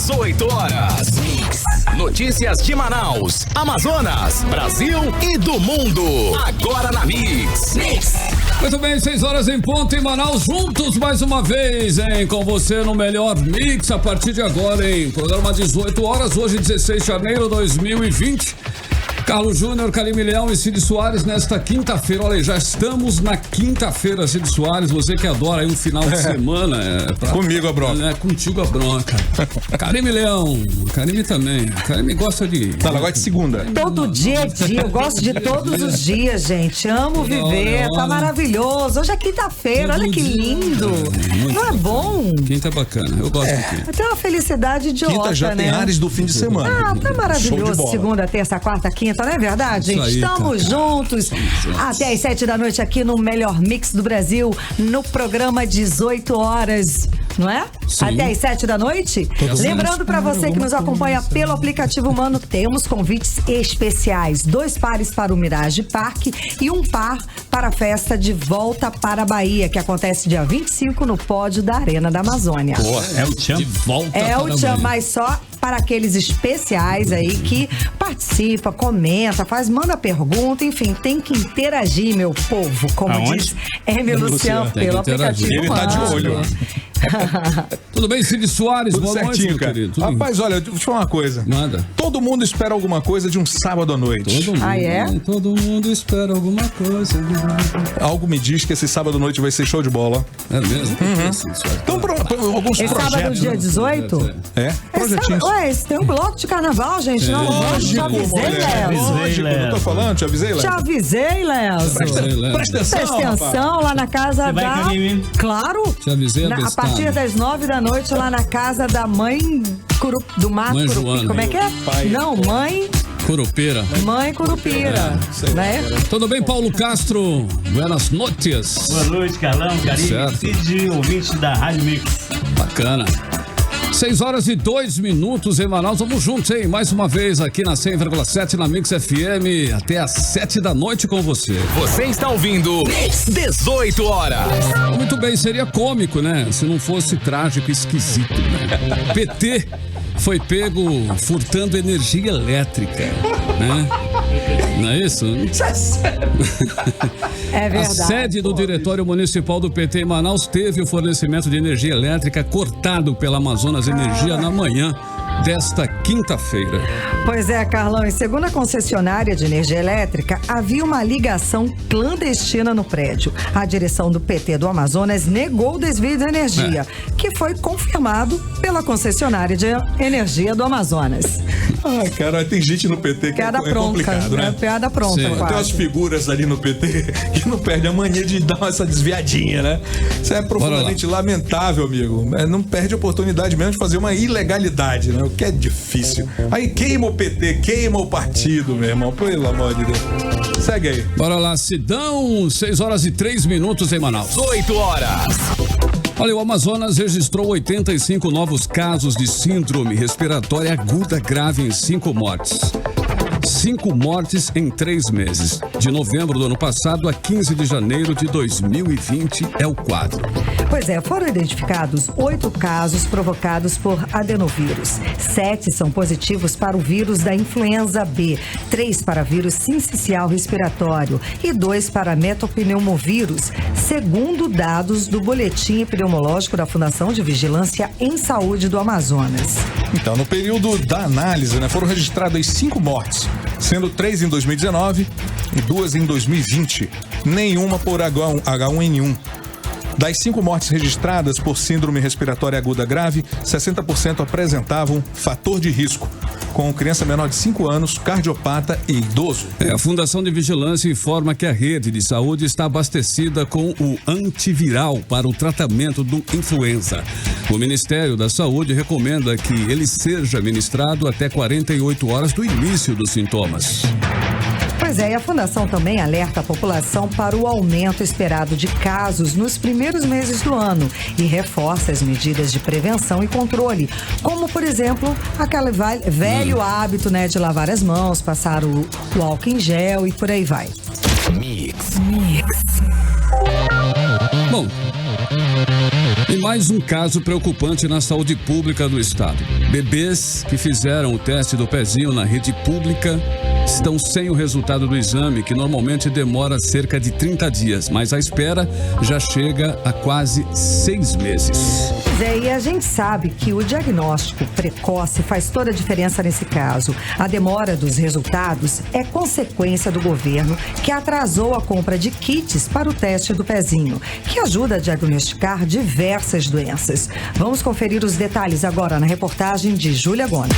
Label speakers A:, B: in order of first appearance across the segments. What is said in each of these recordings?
A: 18 horas. Notícias de Manaus, Amazonas, Brasil e do mundo. Agora na Mix.
B: Muito bem, 6 horas em ponto em Manaus, juntos mais uma vez, hein? Com você no melhor Mix a partir de agora, hein? Programa 18 horas, hoje 16 de janeiro de 2020. Carlos Júnior, Karime Leão e Cid Soares nesta quinta-feira. Olha aí, já estamos na quinta-feira, Cid Soares. Você que adora aí um final de semana.
C: Comigo a bronca.
B: Contigo a bronca. Karime Leão, Karime também. Karime gosta de...
C: Ela gosta de segunda.
D: Todo dia é dia, eu gosto de todos os dias, gente. Amo viver, tá maravilhoso. Hoje é quinta-feira, olha que lindo. Não é bom?
B: Quinta é bacana, eu gosto de quinta.
D: Tem uma felicidade idiota,
C: Quinta já
D: né?
C: tem ares do fim de semana.
D: Tá maravilhoso. Segunda, terça, quarta, quinta. Não é verdade, gente?
B: Aí,
D: Estamos juntos até às 7 da noite aqui no melhor Mix do Brasil, no programa 18 horas, não é?
B: Sim.
D: Até às 7 da noite. Lembrando para você que nos acompanha pelo aplicativo Mano, temos convites especiais. 2 pares para o Mirage Park e 1 par para a festa de volta para a Bahia, que acontece dia 25 no pódio da Arena da Amazônia.
B: Boa, é o tchan. De volta
D: É
B: para
D: o tchan, mas só para aqueles especiais aí que participa, comenta, manda pergunta, enfim, tem que interagir, meu povo, como diz Emílio Luciano, pelo aplicativo.
C: Ele tá de olho.
B: Tudo bem, Cid Soares?
C: Tudo
B: boa
C: certinho,
B: noite,
C: cara.
B: querido.
C: Rapaz, olha, deixa eu te falar uma coisa.
B: Nada.
C: Todo mundo espera alguma coisa de um sábado à noite.
B: Todo mundo.
D: Ah, é?
B: Todo mundo espera alguma coisa.
C: Algo me diz que esse sábado à noite vai ser show de bola.
B: É mesmo?
C: Então, alguns
D: Esse
C: projetos.
D: sábado, dia 18?
C: Projetinhos.
D: Ué, esse tem um bloco de carnaval, gente. Não, te avisei, Léo.
C: Lógico, não tô falando, te avisei,
D: Te
C: Léo.
D: avisei, Léo.
C: Presta atenção,
D: lá na casa
E: Você vai
D: da...
E: caminho?
D: Claro.
B: Te avisei,
D: A partir das 9 da noite, lá na casa da mãe do Mar
B: Mãe
D: Curupi.
B: Joana.
D: Como é que é?
C: Pai.
D: Não, mãe Curupira. Né?
B: Tudo bem, Paulo Castro? Buenas noites.
E: Boa noite, Carlão, Karime,
B: Certo.
E: Cid, ouvinte da Rádio Mix.
B: Bacana. 6 horas e 2 minutos em Manaus. Vamos juntos, hein? Mais uma vez aqui na 100,7 na Mix FM. Até às 7 da noite com você.
A: Você está ouvindo 18 horas.
B: Muito bem, seria cômico, né? Se não fosse trágico e esquisito, né? PT foi pego furtando energia elétrica, né? Não é isso?
D: É
B: A
D: verdade.
B: sede do Diretório Municipal do PT em Manaus teve o fornecimento de energia elétrica cortado pela Amazonas Energia na manhã desta quinta-feira.
D: Pois é, Carlão, e segundo a concessionária de energia elétrica, havia uma ligação clandestina no prédio. A direção do PT do Amazonas negou o desvio de energia, que foi confirmado pela concessionária de energia do Amazonas.
C: Ah, cara, tem gente no PT que
D: Piada
C: é
D: pronta,
C: complicado, né?
D: Piada pronta,
B: Sim.
C: Tem umas
D: quase.
C: figuras ali no PT que não perde a mania de dar essa desviadinha, né? Isso é profundamente lamentável, amigo. Não perde a oportunidade mesmo de fazer uma ilegalidade, né? O que é difícil. Aí queima o PT, queima o partido, meu irmão. Pelo amor de Deus. Segue aí.
B: Bora lá, Sidão, 6 horas e 3 minutos em Manaus.
A: 18 horas.
B: Olha, o Amazonas registrou 85 novos casos de síndrome respiratória aguda grave em 5 mortes. 5 mortes em 3 meses. De novembro do ano passado a 15 de janeiro de 2020 é o quadro.
D: Pois é, foram identificados 8 casos provocados por adenovírus. 7 são positivos para o vírus da influenza B, 3 para vírus sincicial respiratório e 2 para metapneumovírus, segundo dados do Boletim Epidemiológico da Fundação de Vigilância em Saúde do Amazonas.
C: Então, no período da análise, né, foram registradas 5 mortes, sendo 3 em 2019 e 2 em 2020. Nenhuma por H1N1. Das 5 mortes registradas por síndrome respiratória aguda grave, 60% apresentavam fator de risco, com criança menor de 5 anos, cardiopata e idoso.
B: A Fundação de Vigilância informa que a rede de saúde está abastecida com o antiviral para o tratamento do influenza. O Ministério da Saúde recomenda que ele seja ministrado até 48 horas do início dos sintomas.
D: Pois é, e a Fundação também alerta a população para o aumento esperado de casos nos primeiros meses do ano e reforça as medidas de prevenção e controle, como, por exemplo, aquele velho hábito, né, de lavar as mãos, passar o álcool em gel e por aí vai.
A: Mix.
B: Bom, em mais um caso preocupante na saúde pública do estado. Bebês que fizeram o teste do pezinho na rede pública estão sem o resultado do exame, que normalmente demora cerca de 30 dias, mas a espera já chega a quase 6 meses.
D: E a gente sabe que o diagnóstico precoce faz toda a diferença nesse caso. A demora dos resultados é consequência do governo, que atrasou a compra de kits para o teste do pezinho, que ajuda a diagnosticar diversas doenças. Vamos conferir os detalhes agora na reportagem de Júlia Gomes.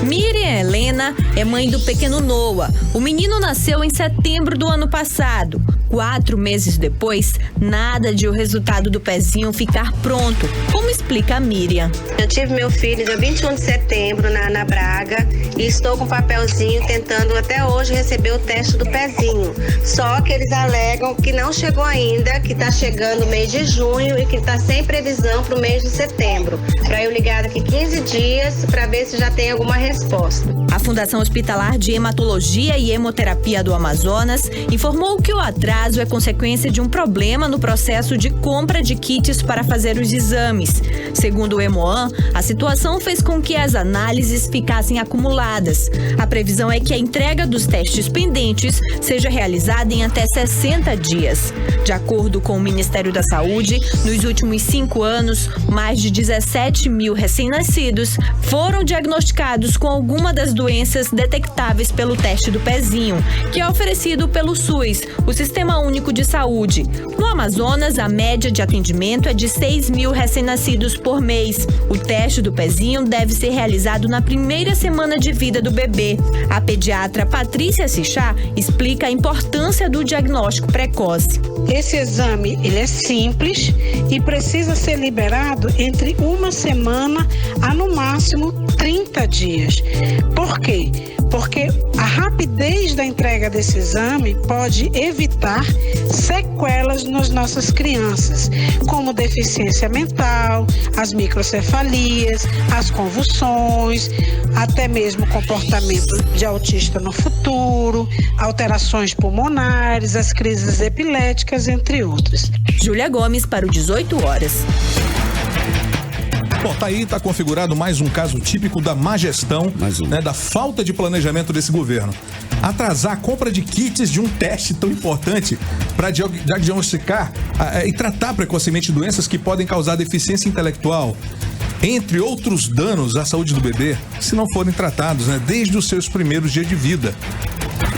F: Miriam Helena é mãe do pequeno Noah. O menino nasceu em setembro do ano passado. 4 meses depois, nada de o resultado do pezinho ficar pronto, como explica a Miriam.
G: Eu tive meu filho dia 21 de setembro na Braga e estou com um papelzinho tentando até hoje receber o teste do pezinho. Só que eles alegam que não chegou ainda, que está chegando no mês de junho e que está sem previsão para o mês de setembro. Para eu ligar daqui 15 dias para ver se já tem alguma resposta.
F: A Fundação Hospitalar de Hematologia e Hemoterapia do Amazonas informou que o atraso é consequência de um problema no processo de compra de kits para fazer os exames. Segundo o Hemoan, a situação fez com que as análises ficassem acumuladas. A previsão é que a entrega dos testes pendentes seja realizada em até 60 dias. De acordo com o Ministério da Saúde, nos últimos 5 anos, mais de 17 mil recém-nascidos foram diagnosticados com alguma das doenças detectáveis pelo teste do pezinho, que é oferecido pelo SUS, o Sistema Único de Saúde. No Amazonas, a média de atendimento é de 6 mil recém-nascidos por mês. O teste do pezinho deve ser realizado na primeira semana de vida do bebê. A pediatra Patrícia Sichá explica a importância do diagnóstico precoce.
H: Esse exame ele é simples e precisa ser liberado entre 1 semana a no máximo 30 dias. Por quê? Porque a rapidez da entrega desse exame pode evitar sequelas nas nossas crianças, como deficiência mental, as microcefalias, as convulsões, até mesmo comportamento de autista no futuro, alterações pulmonares, as crises epiléticas, entre outras.
F: Júlia Gomes para o 18 horas.
C: Bom, tá configurado mais um caso típico da má gestão, né, da falta de planejamento desse governo. Atrasar a compra de kits de um teste tão importante para diagnosticar e tratar precocemente doenças que podem causar deficiência intelectual, entre outros danos à saúde do bebê, se não forem tratados, né, desde os seus primeiros dias de vida.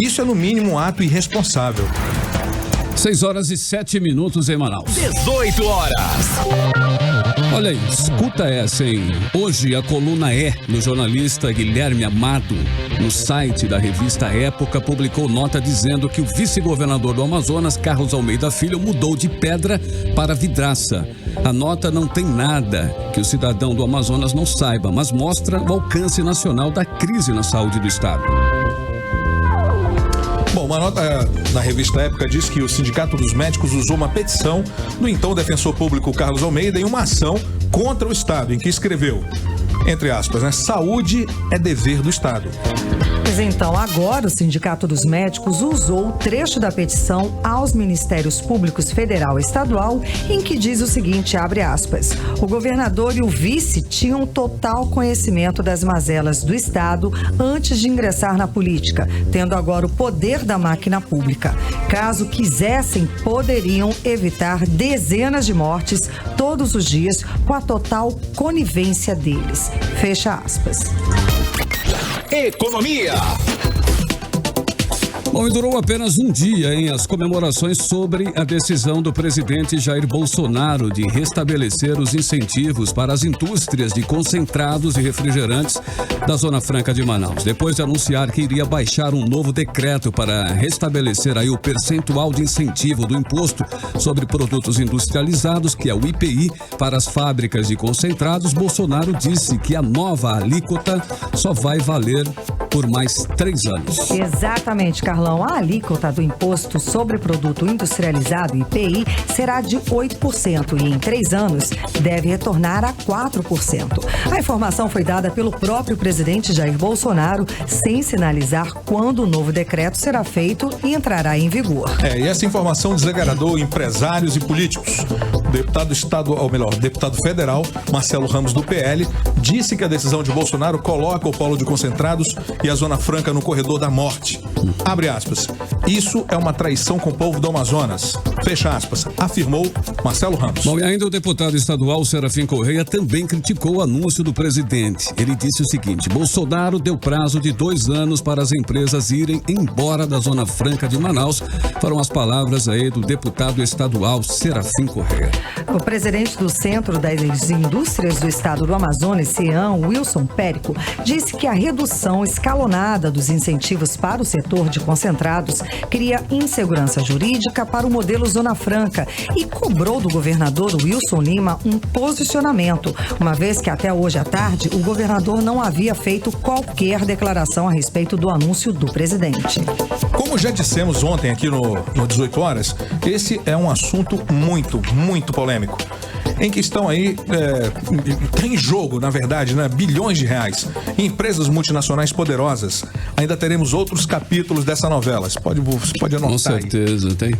C: Isso é, no mínimo, um ato irresponsável.
B: 6 horas e 7 minutos em Manaus.
A: 18 horas.
B: Olha aí, escuta essa, hein? Hoje a coluna E, do jornalista Guilherme Amado, no site da revista Época, publicou nota dizendo que o vice-governador do Amazonas, Carlos Almeida Filho, mudou de pedra para vidraça. A nota não tem nada que o cidadão do Amazonas não saiba, mas mostra o alcance nacional da crise na saúde do estado.
C: Bom, uma nota na revista Época diz que o Sindicato dos Médicos usou uma petição do então defensor público Carlos Almeida em uma ação contra o Estado, em que escreveu, entre aspas, né, saúde é dever do Estado.
D: Pois então, agora o Sindicato dos Médicos usou o trecho da petição aos Ministérios Públicos Federal e Estadual, em que diz o seguinte, abre aspas, o governador e o vice tinham total conhecimento das mazelas do Estado antes de ingressar na política, tendo agora o poder da máquina pública. Caso quisessem, poderiam evitar dezenas de mortes todos os dias com a total conivência deles. Fecha aspas.
A: Economia.
B: Bom, e durou apenas um dia, hein, as comemorações sobre a decisão do presidente Jair Bolsonaro de restabelecer os incentivos para as indústrias de concentrados e refrigerantes da Zona Franca de Manaus. Depois de anunciar que iria baixar um novo decreto para restabelecer aí o percentual de incentivo do imposto sobre produtos industrializados, que é o IPI, para as fábricas de concentrados, Bolsonaro disse que a nova alíquota só vai valer por mais 3 anos.
D: Exatamente, Carlão. A alíquota do Imposto sobre Produto Industrializado, IPI, será de 8% e em 3 anos deve retornar a 4%. A informação foi dada pelo próprio presidente Jair Bolsonaro, sem sinalizar quando o novo decreto será feito e entrará em vigor.
C: E essa informação desagradou empresários e políticos. deputado federal Marcelo Ramos do PL disse que a decisão de Bolsonaro coloca o polo de concentrados e a Zona Franca no corredor da morte. Abre aspas. Isso é uma traição com o povo do Amazonas. Fecha aspas. Afirmou Marcelo Ramos.
B: Bom, e ainda o deputado estadual Serafim Correia também criticou o anúncio do presidente. Ele disse o seguinte: Bolsonaro deu prazo de 2 anos para as empresas irem embora da Zona Franca de Manaus. Foram as palavras aí do deputado estadual Serafim Correia.
D: O presidente do Centro das Indústrias do Estado do Amazonas, CEAM, Wilson Périco, disse que a redução escalonada dos incentivos para o setor de concentrados cria insegurança jurídica para o modelo Zona Franca e cobrou do governador Wilson Lima um posicionamento, uma vez que até hoje à tarde o governador não havia feito qualquer declaração a respeito do anúncio do presidente.
C: Como já dissemos ontem aqui no 18 horas, esse é um assunto muito polêmico. Em que estão aí, tem em jogo, na verdade, né, bilhões de reais. Empresas multinacionais poderosas. Ainda teremos outros capítulos dessa novela. Você pode anotar.
B: Com certeza,
C: aí.
B: Tem.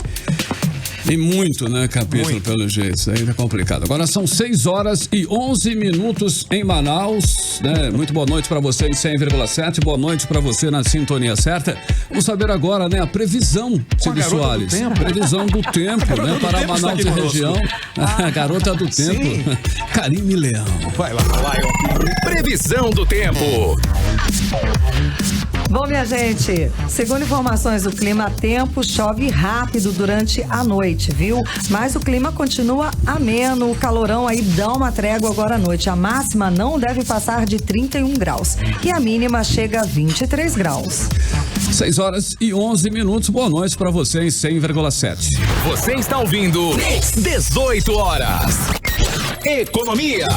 B: E muito, né, capítulo, pelo jeito. Isso aí é complicado. Agora são 6h11 em Manaus, né? Muito boa noite para você em 100,7. Boa noite para você na sintonia certa. Vamos saber agora, né, a previsão, Cid Soares. Previsão do tempo, né, para Manaus e região. A garota do tempo. Karine Leão.
C: Vai lá.
A: Previsão do tempo.
D: Bom, minha gente, segundo informações do Clima Tempo, chove rápido durante a noite, viu? Mas o clima continua ameno, o calorão aí dá uma trégua agora à noite. A máxima não deve passar de 31 graus e a mínima chega a 23 graus.
B: 6h11. Boa noite para você em 100,7.
A: Você está ouvindo 18 horas. Economia.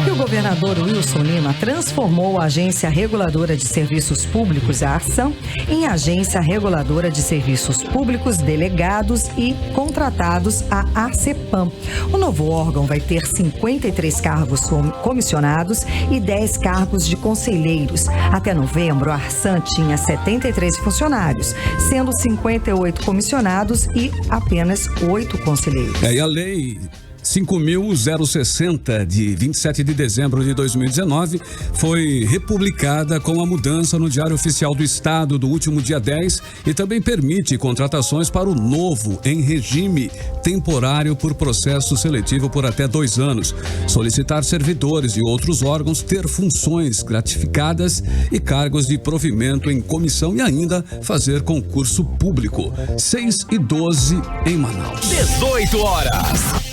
D: E o governador Wilson Lima transformou a Agência Reguladora de Serviços Públicos, a ARSAM, em Agência Reguladora de Serviços Públicos Delegados e Contratados, a ARCEPAM. O novo órgão vai ter 53 cargos comissionados e 10 cargos de conselheiros. Até novembro, a ARSAM tinha 73 funcionários, sendo 58 comissionados e apenas 8 conselheiros.
B: E a lei 5.060, de 27 de dezembro de 2019, foi republicada com a mudança no Diário Oficial do Estado do último dia 10 e também permite contratações para o novo em regime temporário por processo seletivo por até 2 anos, solicitar servidores e outros órgãos, ter funções gratificadas e cargos de provimento em comissão e ainda fazer concurso público. 6h12 em Manaus.
A: 18 horas.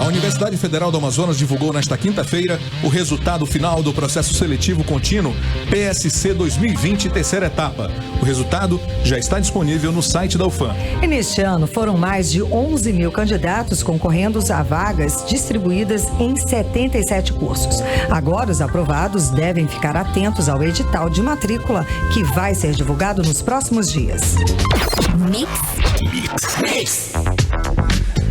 C: A Universidade Federal do Amazonas divulgou nesta quinta-feira o resultado final do processo seletivo contínuo PSC 2020, terceira etapa. O resultado já está disponível no site da UFAM.
D: E neste ano foram mais de 11 mil candidatos concorrendo a vagas distribuídas em 77 cursos. Agora os aprovados devem ficar atentos ao edital de matrícula que vai ser divulgado nos próximos dias.
A: Mix.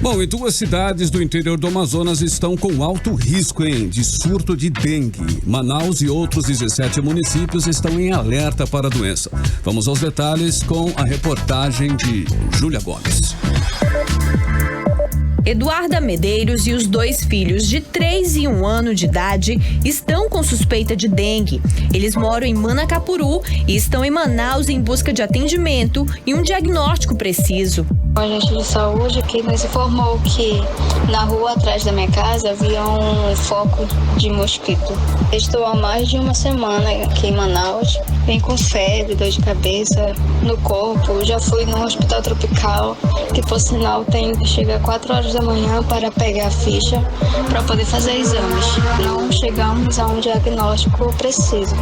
B: Bom, e 2 cidades do interior do Amazonas estão com alto risco, de surto de dengue. Manaus e outros 17 municípios estão em alerta para a doença. Vamos aos detalhes com a reportagem de Júlia Gomes.
F: Eduarda Medeiros e os 2 filhos de 3 e 1 ano de idade estão com suspeita de dengue. Eles moram em Manacapuru e estão em Manaus em busca de atendimento e um diagnóstico preciso.
I: O agente de saúde que nos informou que na rua atrás da minha casa havia um foco de mosquito. Estou há mais de uma semana aqui em Manaus, vem com febre, dor de cabeça no corpo. Já fui no hospital tropical, que por sinal tem que chegar às 4 horas da manhã para pegar a ficha para poder fazer exames. Não chegamos a um diagnóstico preciso.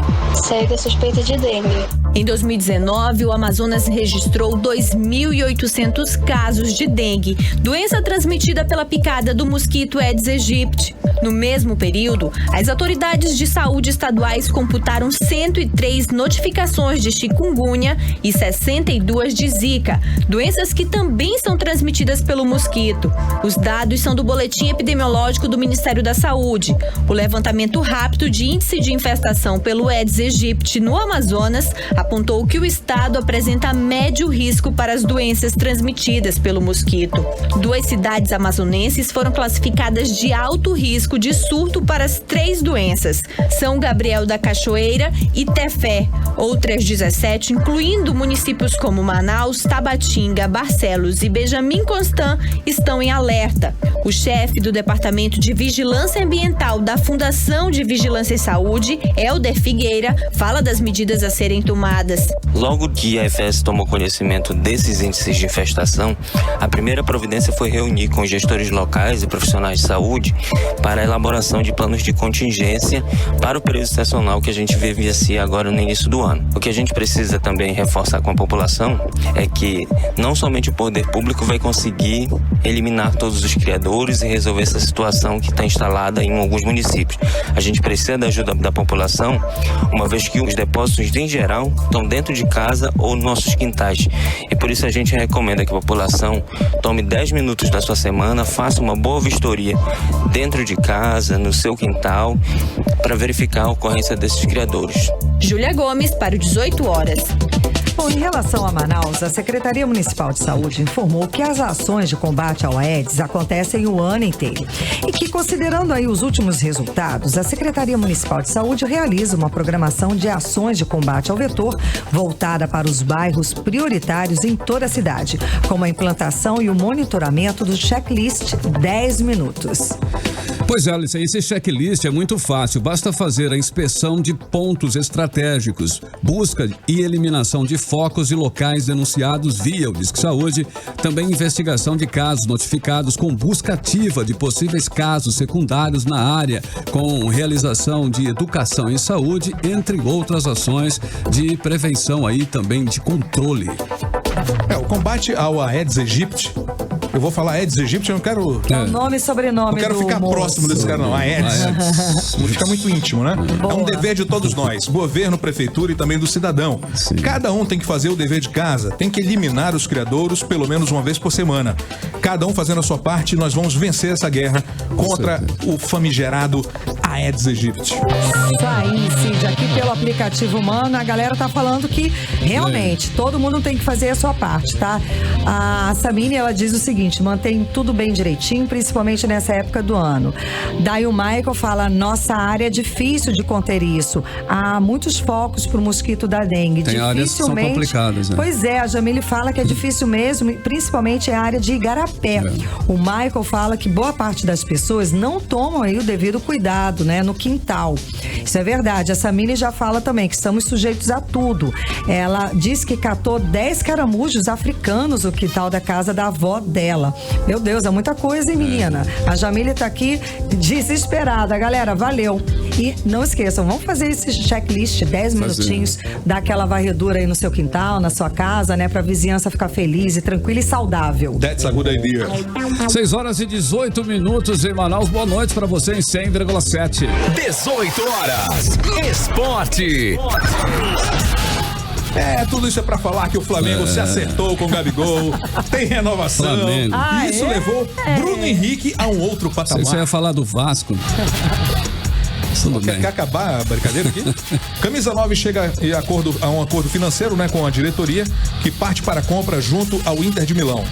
I: Segue a suspeita de dengue.
F: Em 2019, o Amazonas registrou 2.800 casos de dengue, doença transmitida pela picada do mosquito Aedes aegypti. No mesmo período, as autoridades de saúde estaduais computaram 103 notificações de chikungunya e 62 de zika, doenças que também são transmitidas pelo mosquito. Os dados são do Boletim Epidemiológico do Ministério da Saúde. O levantamento rápido de índice de infestação pelo Aedes aegypti no Amazonas apontou que o estado apresenta médio risco para as doenças transmitidas acometidas pelo mosquito. 2 cidades amazonenses foram classificadas de alto risco de surto para as 3 doenças: São Gabriel da Cachoeira e Tefé. Outras 17, incluindo municípios como Manaus, Tabatinga, Barcelos e Benjamin Constant, estão em alerta. O chefe do Departamento de Vigilância Ambiental da Fundação de Vigilância e Saúde, Helder Figueira, fala das medidas a serem tomadas.
J: Logo que a IFS tomou conhecimento desses índices de infestação, a primeira providência foi reunir com os gestores locais e profissionais de saúde para a elaboração de planos de contingência para o período estacional que a gente vivencia agora no início do ano. O que a gente precisa também reforçar com a população é que não somente o poder público vai conseguir eliminar todos os criadores e resolver essa situação que está instalada em alguns municípios. A gente precisa da ajuda da população, uma vez que os depósitos, em geral, estão dentro de casa ou nos nossos quintais. E por isso a gente recomenda que a população tome 10 minutos da sua semana, faça uma boa vistoria dentro de casa, no seu quintal, para verificar a ocorrência desses criadores.
F: Júlia Gomes, para o 18 horas.
D: Bom, em relação a Manaus, a Secretaria Municipal de Saúde informou que as ações de combate ao Aedes acontecem o ano inteiro e que, considerando aí os últimos resultados, a Secretaria Municipal de Saúde realiza uma programação de ações de combate ao vetor voltada para os bairros prioritários em toda a cidade, como a implantação e o monitoramento do checklist 10 minutos.
B: Pois é, Alice, esse checklist é muito fácil. Basta fazer a inspeção de pontos estratégicos, busca e eliminação de focos e locais denunciados via o Disque Saúde, também investigação de casos notificados com busca ativa de possíveis casos secundários na área, com realização de educação em saúde, entre outras ações de prevenção aí também de controle.
C: O combate ao Aedes aegypti, eu vou falar Aedes aegypti, eu não quero...
D: Nome e sobrenome.
C: Não quero ficar próximo desse cara, não. Aedes. Vou ficar muito íntimo, né? Boa. É um dever de todos nós, governo, prefeitura e também do cidadão. Sim. Cada um tem que fazer o dever de casa, tem que eliminar os criadouros pelo menos uma vez por semana. Cada um fazendo a sua parte, nós vamos vencer essa guerra contra o famigerado Aedes aegypti.
D: Isso aí, Cid, aqui pelo aplicativo Humano, a galera tá falando que realmente todo mundo tem que fazer a sua parte, tá? A Samine, ela diz o seguinte: mantém tudo bem direitinho, principalmente nessa época do ano. Daí o Michael fala: nossa área é difícil de conter isso. Há muitos focos pro mosquito da dengue.
B: Tem áreas que são complicadas, né?
D: Pois é, a Jamile fala que é difícil mesmo, principalmente a área de Igarapé. O Michael fala que boa parte das pessoas não tomam aí o devido cuidado, né, no quintal. Isso é verdade. A Samine já fala também que estamos sujeitos a tudo. Ela diz que catou 10 caramujos africanos no quintal da casa da avó dela. Meu Deus, é muita coisa, hein, menina? A Jamile tá aqui desesperada. Galera, valeu. E não esqueçam, vamos fazer esse checklist, 10 minutinhos, dar aquela varredura aí no seu quintal, na sua casa, né, pra vizinhança ficar feliz e tranquila e saudável.
C: That's a good idea.
B: 6 horas e 18 minutos em Manaus. Boa noite pra você em 100,7.
A: 18 horas. Esporte.
C: Tudo isso é pra falar que o Flamengo se acertou com o Gabigol, tem renovação. Isso levou Bruno Henrique a um outro patamar.
B: Você ia falar do Vasco?
C: Quer acabar a brincadeira aqui? Camisa 9 chega a um acordo financeiro, né, com a diretoria, que parte para a compra junto ao Inter de Milão.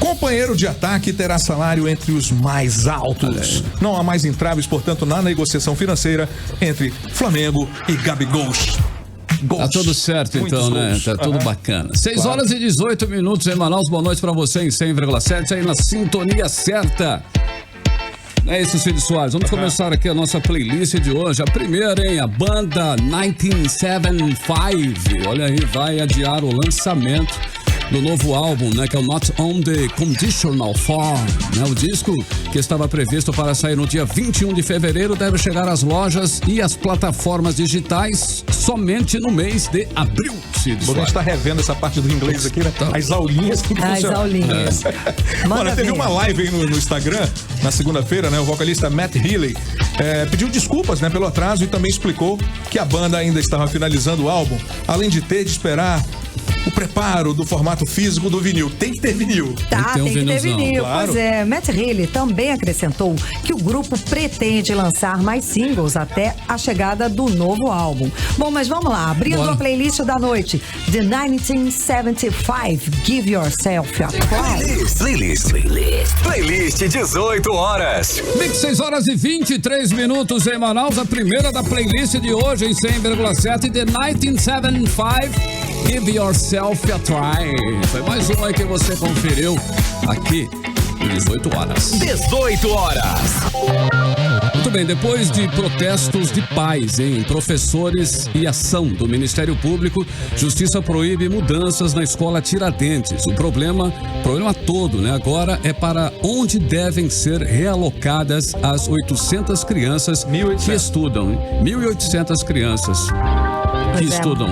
C: Companheiro de ataque terá salário entre os mais altos. Não há mais entraves, portanto, na negociação financeira entre Flamengo e Gabigol.
B: Tá tudo certo, então, né? Tá tudo bacana. 6 horas e 18 minutos em Manaus. Boa noite pra você em 100,7, aí na sintonia certa. É isso, Cid Soares. Vamos começar aqui a nossa playlist de hoje. A primeira, hein? A banda 1975. Olha aí, vai adiar o lançamento do novo álbum, né, que é o Not on the Conditional Form, né? O disco que estava previsto para sair no dia 21 de fevereiro deve chegar às lojas e às plataformas digitais somente no mês de abril.
C: A gente está revendo essa parte do inglês aqui, né? As aulinhas que funcionam.
D: As aulinhas.
C: Olha, teve uma live aí no Instagram, na segunda-feira, né? O vocalista Matt Healy pediu desculpas, né, pelo atraso e também explicou que a banda ainda estava finalizando o álbum, além de ter de esperar o preparo do formato físico do vinil. Tem que ter vinil.
D: Tá, tem que ter vinil.
C: Claro.
D: Pois é, Matt Healy também acrescentou que o grupo pretende lançar mais singles até a chegada do novo álbum. Bom, mas vamos lá, abrindo a playlist da noite, The 1975, Give Yourself a Try.
A: Playlist 18 horas.
B: Mix 6 horas e 23 minutos em Manaus, a primeira da playlist de hoje em 100,7, The 1975, Give Yourself a Try. Foi mais uma aí que você conferiu aqui, 18 horas.
A: 18 horas.
B: Muito bem, depois de protestos de pais, professores e ação do Ministério Público, Justiça proíbe mudanças na escola Tiradentes. O problema todo, né? Agora é para onde devem ser realocadas as 800 crianças que estudam. 1.800 crianças que estudam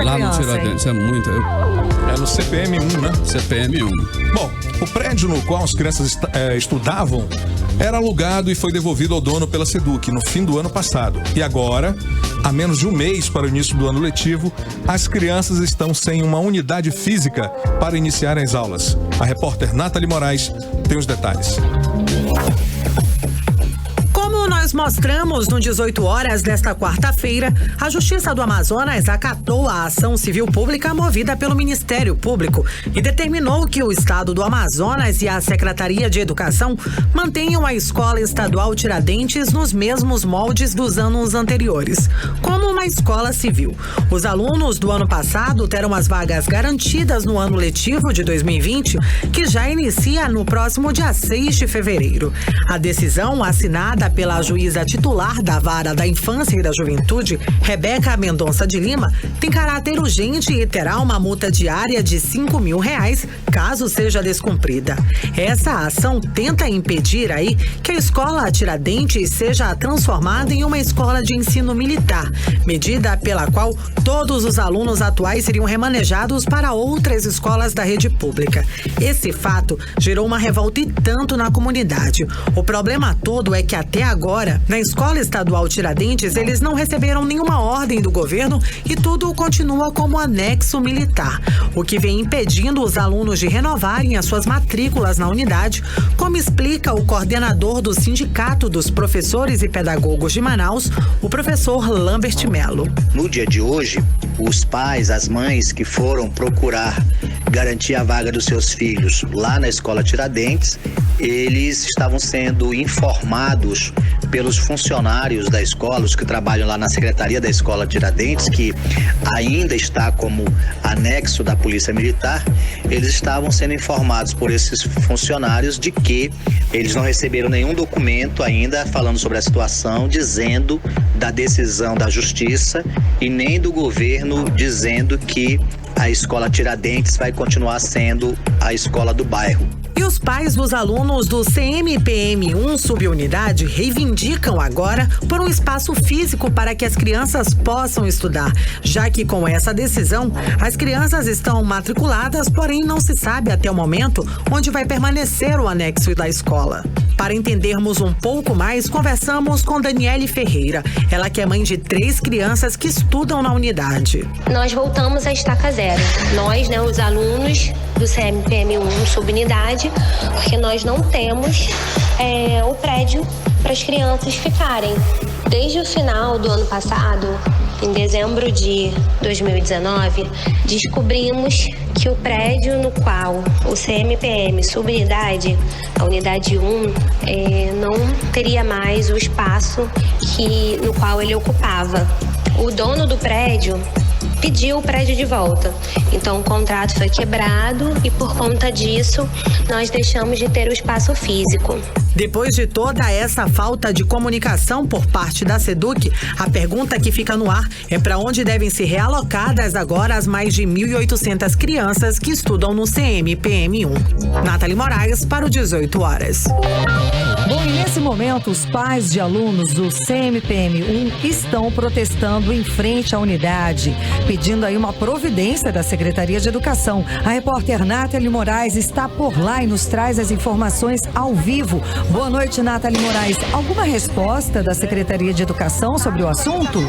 B: lá no Tiradentes. É muita.
C: É no CPM1, né?
B: CPM1.
C: Bom, o prédio no qual as crianças estudavam era alugado e foi devolvido ao dono pela SEDUC no fim do ano passado. E agora, a menos de um mês para o início do ano letivo, as crianças estão sem uma unidade física para iniciar as aulas. A repórter Nathalie Moraes tem os detalhes.
K: Nós mostramos no 18 horas desta quarta-feira, a Justiça do Amazonas acatou a ação civil pública movida pelo Ministério Público e determinou que o Estado do Amazonas e a Secretaria de Educação mantenham a Escola Estadual Tiradentes nos mesmos moldes dos anos anteriores, como uma escola civil. Os alunos do ano passado terão as vagas garantidas no ano letivo de 2020, que já inicia no próximo dia 6 de fevereiro. A decisão, assinada pela juíza titular da Vara da Infância e da Juventude, Rebeca Mendonça de Lima, tem caráter urgente e terá uma multa diária de R$5.000 caso seja descumprida. Essa ação tenta impedir aí que a escola Tiradentes seja transformada em uma escola de ensino militar, medida pela qual todos os alunos atuais seriam remanejados para outras escolas da rede pública. Esse fato gerou uma revolta e tanto na comunidade. O problema todo é que até agora, na Escola Estadual Tiradentes, eles não receberam nenhuma ordem do governo e tudo continua como anexo militar, o que vem impedindo os alunos de renovarem as suas matrículas na unidade, como explica o coordenador do Sindicato dos Professores e Pedagogos de Manaus, o professor Lambert Melo.
L: No dia de hoje, os pais, as mães que foram procurar garantir a vaga dos seus filhos lá na Escola Tiradentes, eles estavam sendo informados pelos funcionários da escola, os que trabalham lá na Secretaria da Escola Tiradentes, que ainda está como anexo da Polícia Militar. Eles estavam sendo informados por esses funcionários de que eles não receberam nenhum documento ainda falando sobre a situação, dizendo da decisão da Justiça e nem do governo dizendo que a Escola Tiradentes vai continuar sendo a escola do bairro.
K: E os pais dos alunos do CMPM1 subunidade reivindicam agora por um espaço físico para que as crianças possam estudar, já que com essa decisão as crianças estão matriculadas, porém não se sabe até o momento onde vai permanecer o anexo da escola. Para entendermos um pouco mais, conversamos com Daniele Ferreira, ela que é mãe de 3 crianças que estudam na unidade.
M: Nós voltamos à estaca zero, nós, os alunos do CMPM1 subunidade, porque nós não temos o prédio para as crianças ficarem. Desde o final do ano passado, em dezembro de 2019, descobrimos que o prédio no qual o CMPM subunidade, a unidade 1, não teria mais o espaço no qual ele ocupava. O dono do prédio pediu o prédio de volta. Então o contrato foi quebrado e por conta disso nós deixamos de ter o espaço físico.
K: Depois de toda essa falta de comunicação por parte da SEDUC, a pergunta que fica no ar é para onde devem ser realocadas agora as mais de 1.800 crianças que estudam no CMPM1. Nathalie Moraes para o 18 horas.
D: Bom, e nesse momento, os pais de alunos do CMPM1 estão protestando em frente à unidade, pedindo aí uma providência da Secretaria de Educação. A repórter Nathalie Moraes está por lá e nos traz as informações ao vivo. Boa noite, Nathalie Moraes. Alguma resposta da Secretaria de Educação sobre o assunto?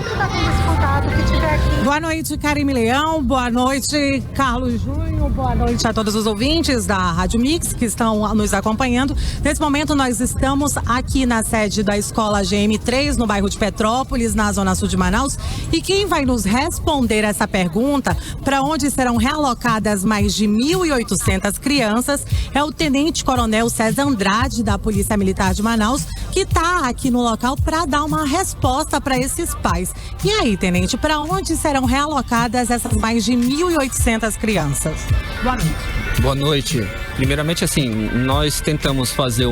K: Boa noite, Karime Leão. Boa noite, Carlos Júnior. Boa noite a todos os ouvintes da Rádio Mix que estão nos acompanhando. Nesse momento, nós estamos aqui na sede da Escola GM3, no bairro de Petrópolis, na zona sul de Manaus. E quem vai nos responder essa pergunta, para onde serão realocadas mais de 1.800 crianças, é o Tenente Coronel César Andrade, da Polícia Militar de Manaus, que está aqui no local para dar uma resposta para esses pais. E aí, Tenente, para onde serão realocadas essas mais de 1.800 crianças? Boa noite.
N: Boa noite. Primeiramente, assim, nós tentamos fazer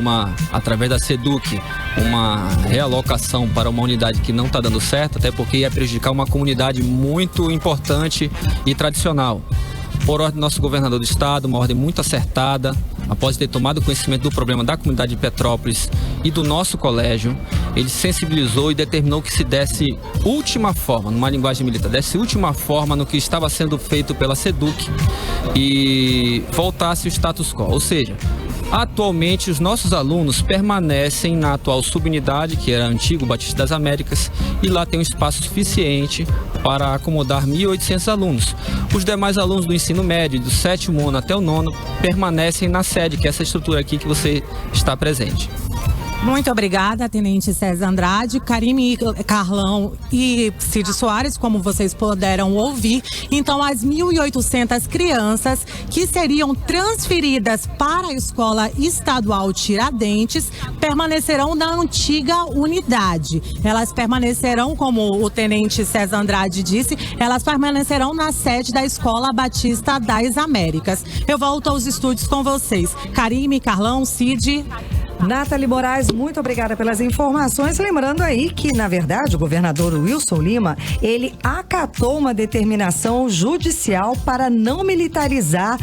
N: através da SEDUC, uma realocação para uma unidade que não está dando certo, até porque ia prejudicar uma comunidade muito importante e tradicional. Por ordem do nosso governador do estado, uma ordem muito acertada, após ter tomado conhecimento do problema da comunidade de Petrópolis e do nosso colégio, ele sensibilizou e determinou que se desse última forma, numa linguagem militar, desse última forma no que estava sendo feito pela SEDUC e voltasse o status quo. Ou seja, atualmente os nossos alunos permanecem na atual subunidade, que era antigo Batista das Américas, e lá tem um espaço suficiente para acomodar 1.800 alunos. Os demais alunos do ensino médio, do 7º ano até o 9º, permanecem na sede, que é essa estrutura aqui que você está presente.
K: Muito obrigada, Tenente César Andrade, Karime, Carlão e Cid Soares, como vocês puderam ouvir. Então, as 1.800 crianças que seriam transferidas para a Escola Estadual Tiradentes permanecerão na antiga unidade. Elas permanecerão, como o Tenente César Andrade disse, elas permanecerão na sede da Escola Batista das Américas. Eu volto aos estúdios com vocês. Karime, Carlão, Cid.
D: Nathalie Moraes, muito obrigada pelas informações. Lembrando aí que, na verdade, o governador Wilson Lima, ele acatou uma determinação judicial para não militarizar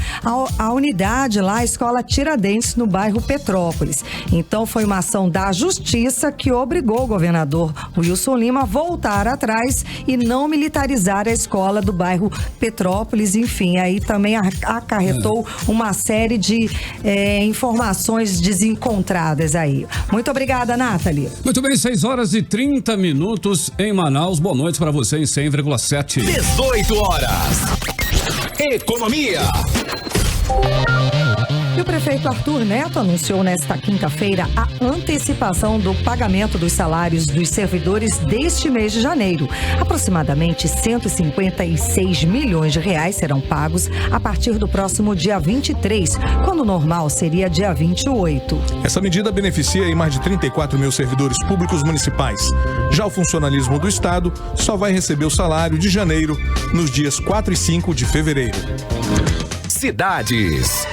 D: a unidade lá, a Escola Tiradentes, no bairro Petrópolis. Então, foi uma ação da Justiça que obrigou o governador Wilson Lima a voltar atrás e não militarizar a escola do bairro Petrópolis. Enfim, aí também acarretou uma série de informações desencontradas aí. Muito obrigada, Nathalie.
B: Muito bem, 6h30 em Manaus. Boa noite para você em 100,7.
A: 18 horas. Economia.
D: E o prefeito Arthur Neto anunciou nesta quinta-feira a antecipação do pagamento dos salários dos servidores deste mês de janeiro. Aproximadamente 156 milhões de reais serão pagos a partir do próximo dia 23, quando o normal seria dia 28.
C: Essa medida beneficia aí mais de 34 mil servidores públicos municipais. Já o funcionalismo do estado só vai receber o salário de janeiro nos dias 4 e 5 de fevereiro.
A: Cidades.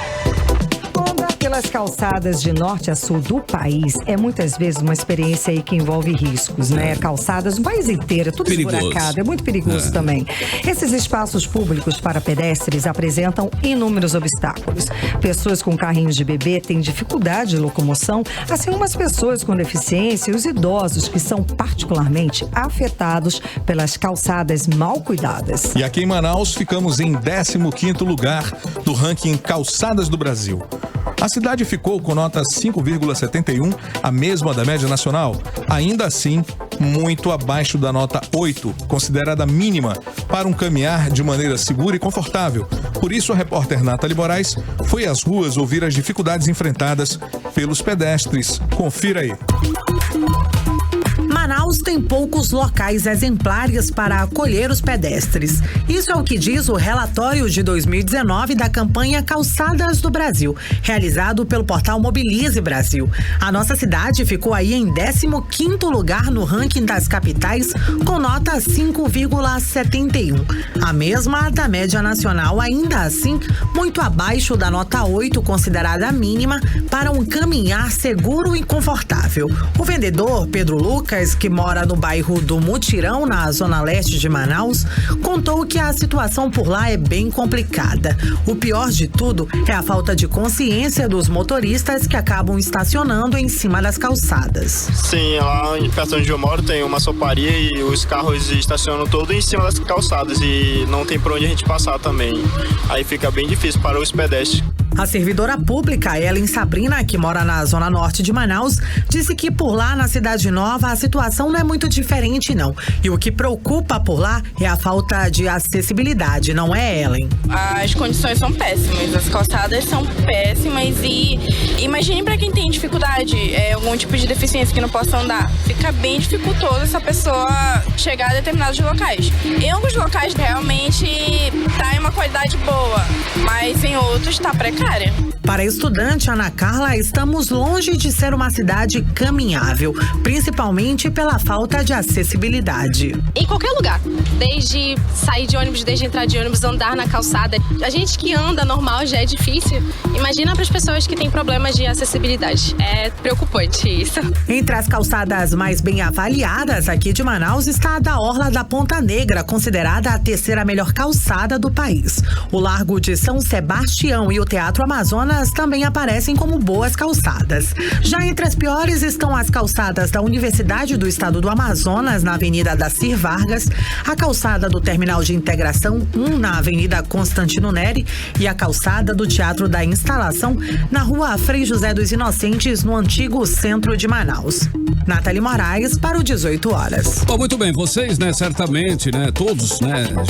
D: Pelas calçadas de norte a sul do país é muitas vezes uma experiência aí que envolve riscos, né? Calçadas no país inteiro, tudo esburacado, é muito perigoso também. Esses espaços públicos para pedestres apresentam inúmeros obstáculos. Pessoas com carrinhos de bebê têm dificuldade de locomoção, assim como as pessoas com deficiência e os idosos, que são particularmente afetados pelas calçadas mal cuidadas.
C: E aqui em Manaus ficamos em 15º lugar do ranking Calçadas do Brasil. A cidade ficou com nota 5,71, a mesma da média nacional. Ainda assim, muito abaixo da nota 8, considerada mínima para um caminhar de maneira segura e confortável. Por isso, a repórter Nathalie Moraes foi às ruas ouvir as dificuldades enfrentadas pelos pedestres. Confira aí.
K: Manaus tem poucos locais exemplares para acolher os pedestres. Isso é o que diz o relatório de 2019 da campanha Calçadas do Brasil, realizado pelo portal Mobilize Brasil. A nossa cidade ficou aí em 15º lugar no ranking das capitais, com nota 5,71. A mesma da média nacional, ainda assim, muito abaixo da nota 8, considerada mínima para um caminhar seguro e confortável. O vendedor, Pedro Lucas, que mora no bairro do Mutirão, na zona leste de Manaus, contou que a situação por lá é bem complicada. O pior de tudo é a falta de consciência dos motoristas que acabam estacionando em cima das calçadas.
O: Sim, lá perto onde eu moro tem uma soparia e os carros estacionam todos em cima das calçadas e não tem por onde a gente passar também. Aí fica bem difícil para os pedestres.
K: A servidora pública, Ellen Sabrina, que mora na zona norte de Manaus, disse que por lá, na Cidade Nova, a situação não é muito diferente, não. E o que preocupa por lá é a falta de acessibilidade, não é, Ellen?
P: As condições são péssimas, as calçadas são péssimas e imagine para quem tem dificuldade, algum tipo de deficiência que não possa andar. Fica bem dificultoso essa pessoa chegar a determinados locais. Em alguns locais realmente tá em uma qualidade boa, mas em outros está precário.
K: Para a estudante Ana Carla, estamos longe de ser uma cidade caminhável, principalmente pela falta de acessibilidade.
Q: Em qualquer lugar, desde sair de ônibus, desde entrar de ônibus, andar na calçada. A gente que anda normal já é difícil. Imagina para as pessoas que têm problemas de acessibilidade. É preocupante isso.
K: Entre as calçadas mais bem avaliadas aqui de Manaus está a da Orla da Ponta Negra, considerada a terceira melhor calçada do país. O Largo de São Sebastião e o Teatro Amazonas também aparecem como boas calçadas. Já entre as piores estão as calçadas da Universidade do Estado do Amazonas, na Avenida Dacir Vargas, a calçada do Terminal de Integração 1, na Avenida Constantino Neri, e a calçada do Teatro da Instalação, na Rua Frei José dos Inocentes, no antigo centro de Manaus. Nathalie Moraes, para o 18 horas.
B: Bom, muito bem, vocês, certamente, todos,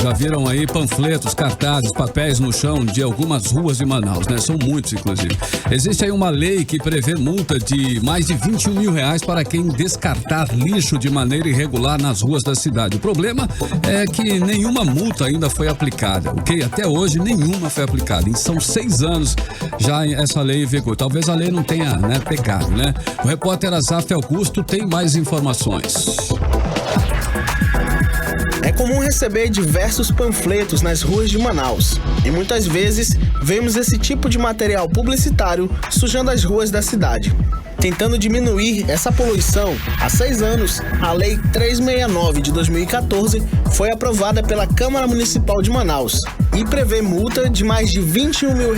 B: já viram aí panfletos, cartazes, papéis no chão de algumas ruas de Manaus, São muitos, inclusive. Existe aí uma lei que prevê multa de mais de R$21 mil para quem descartar lixo de maneira irregular nas ruas da cidade. O problema é que nenhuma multa ainda foi aplicada, ok? Até hoje, nenhuma foi aplicada. E são 6 anos já essa lei em vigor. Talvez a lei não tenha, pegado, O repórter Azaf Augusto tem mais informações.
R: É comum receber diversos panfletos nas ruas de Manaus e muitas vezes vemos esse tipo de material publicitário sujando as ruas da cidade. Tentando diminuir essa poluição, há 6 anos, a Lei 369 de 2014 foi aprovada pela Câmara Municipal de Manaus e prevê multa de mais de R$21 mil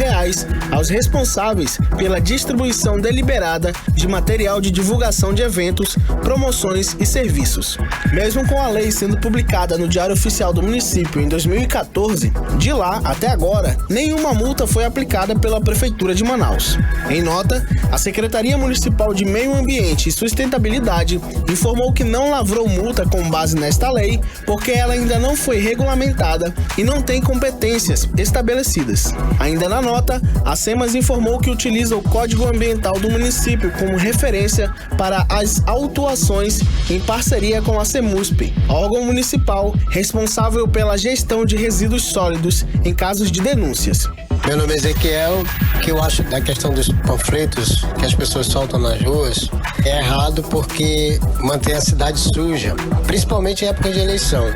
R: aos responsáveis pela distribuição deliberada de material de divulgação de eventos, promoções e serviços. Mesmo com a lei sendo publicada no Diário Oficial do município em 2014, de lá até agora, nenhuma multa foi aplicada pela Prefeitura de Manaus. Em nota, a Secretaria Municipal de Meio Ambiente e Sustentabilidade informou que não lavrou multa com base nesta lei porque ela ainda não foi regulamentada e não tem competências estabelecidas. Ainda na nota, a SEMAS informou que utiliza o Código Ambiental do município como referência para as autuações em parceria com a CEMUSP, órgão municipal responsável pela gestão de resíduos sólidos em casos de denúncias.
S: Meu nome é Ezequiel, que eu acho da questão dos panfletos que as pessoas soltam nas ruas é errado porque mantém a cidade suja, principalmente em época de eleição.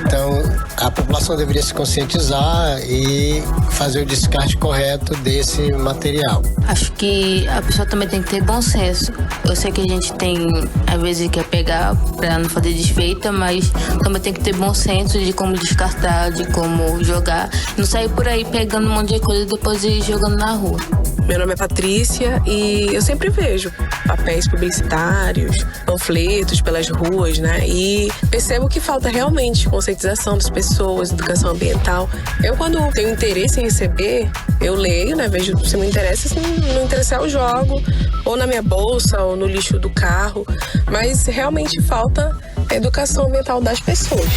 S: Então, a população deveria se conscientizar e fazer o descarte correto desse material.
T: Acho que a pessoa também tem que ter bom senso. Eu sei que a gente tem, às vezes, quer pegar para não fazer desfeita, mas também tem que ter bom senso de como descartar, de como jogar. Não sair por aí pegando um monte de coisa e depois ir jogando na rua.
U: Meu nome é Patrícia e eu sempre vejo papéis publicitários, panfletos pelas ruas, E percebo que falta realmente conscientização das pessoas, educação ambiental. Eu, quando tenho interesse em receber, eu leio, Vejo se me interessa, se não interessar eu jogo, ou na minha bolsa, ou no lixo do carro. Mas realmente falta educação ambiental das pessoas.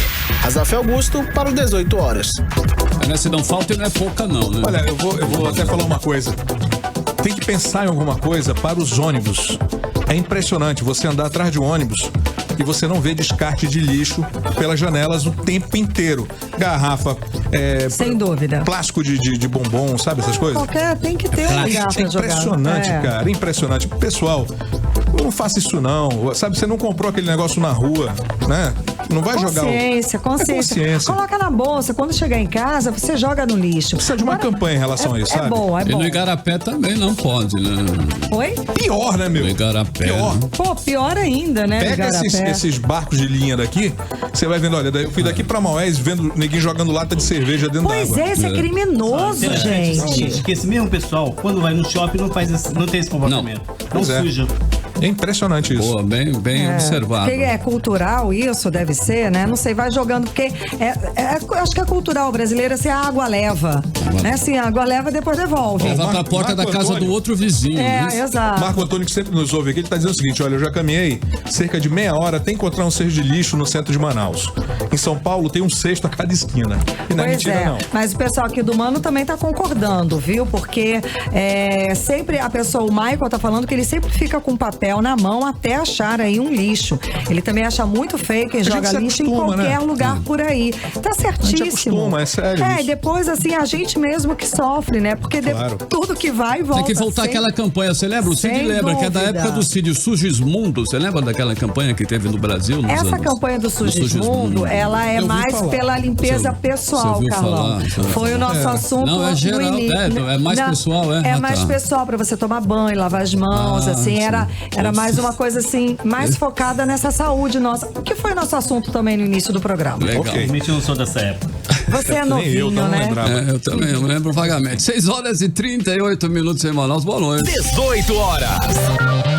R: Azaf Augusto para o 18 horas.
B: Se não falta, não é pouca não,
C: Olha, eu vou até falar uma coisa. Tem que pensar em alguma coisa para os ônibus. É impressionante você andar atrás de um ônibus e você não vê descarte de lixo pelas janelas o tempo inteiro. Garrafa,
D: sem dúvida.
C: Plástico de bombom, sabe essas coisas?
D: Tem que ter um lugar pra jogar.
C: Impressionante, cara, impressionante. Pessoal, não faça isso não, sabe? Você não comprou aquele negócio na rua, Não vai jogar
D: Consciência. Coloca na bolsa. Quando chegar em casa, você joga no lixo.
C: Precisa de uma campanha em relação a isso, sabe?
D: É bom.
B: E no Igarapé também não pode, né?
D: Oi?
C: Pior, né, meu?
B: No Igarapé.
D: Pô, pior ainda, né?
C: Pega esses barcos de linha daqui, você vai vendo, olha, eu fui daqui pra Maués vendo ninguém jogando lata de cerveja dentro d'água.
D: Pois é, isso é criminoso, gente.
E: Que esse mesmo pessoal, quando vai no shopping, não tem esse comportamento. Não suja.
C: É impressionante isso.
B: Pô, bem observado.
D: Porque é cultural isso, deve ser, né? Não sei, vai jogando, porque acho que é cultural brasileiro, assim, a água leva. Né? Assim, a água leva, depois devolve.
B: Leva pra porta da casa do outro vizinho.
D: Exato.
C: Marco Antônio, que sempre nos ouve aqui, ele tá dizendo o seguinte, olha, eu já caminhei cerca de meia hora até encontrar um cesto de lixo no centro de Manaus. Em São Paulo tem um cesto a cada esquina. E não é mentira, não.
D: Mas o pessoal aqui do Mano também tá concordando, viu? Porque sempre a pessoa, o Michael tá falando que ele sempre fica com papel na mão até achar aí um lixo. Ele também acha muito feio quem joga lixo em qualquer lugar por aí. Tá certíssimo.
C: A gente acostuma, é sério.
D: E depois, assim, a gente mesmo que sofre, né? Porque tudo que vai, volta.
B: Tem que voltar aquela campanha, você lembra? O Cid lembra, que é da época do Cid, o Sugismundo. Você lembra daquela campanha que teve no Brasil?
D: Essa campanha do Sugismundo, ela é mais pela limpeza pessoal, Carlão. Foi o nosso assunto.
B: Não, é geral, é mais pessoal,
D: é mais pessoal, pra você tomar banho, lavar as mãos, assim, era mais uma coisa assim, mais focada nessa saúde nossa, que foi nosso assunto também no início do programa.
B: Legal.
E: Infelizmente eu não sou dessa época.
D: Você é novinho, né?
B: Eu também, eu lembro vagamente. 6h38 em Manaus, boa noite.
A: 18 horas.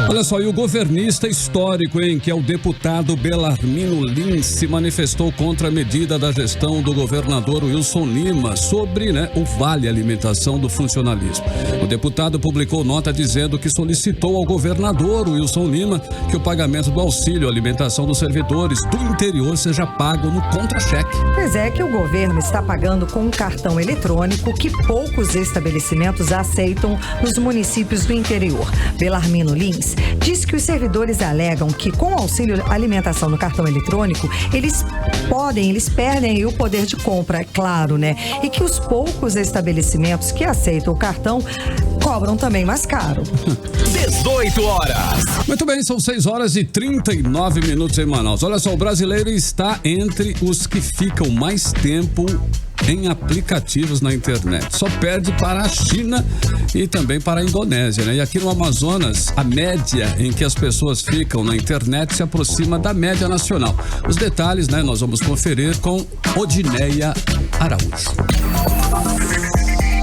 B: Olha só, e o governista histórico, que é o deputado Belarmino Lins, se manifestou contra a medida da gestão do governador Wilson Lima sobre o Vale Alimentação do funcionalismo. O deputado publicou nota dizendo que solicitou ao governador Wilson Lima que o pagamento do auxílio alimentação dos servidores do interior seja pago no contra-cheque.
D: Pois é, que o governo está pagando com um cartão eletrônico que poucos estabelecimentos aceitam nos municípios do interior. Belarmino Lins diz que os servidores alegam que com o auxílio alimentação no cartão eletrônico, eles perdem o poder de compra, é claro, né? E que os poucos estabelecimentos que aceitam o cartão cobram também mais caro.
A: 18 horas.
B: Muito bem, são 6h39 em Manaus. Olha só, o brasileiro está entre os que ficam mais tempo em aplicativos na internet. Só perde para a China e também para a Indonésia, né? E aqui no Amazonas, a média em que as pessoas ficam na internet se aproxima da média nacional. Os detalhes, nós vamos conferir com Odineia Araújo.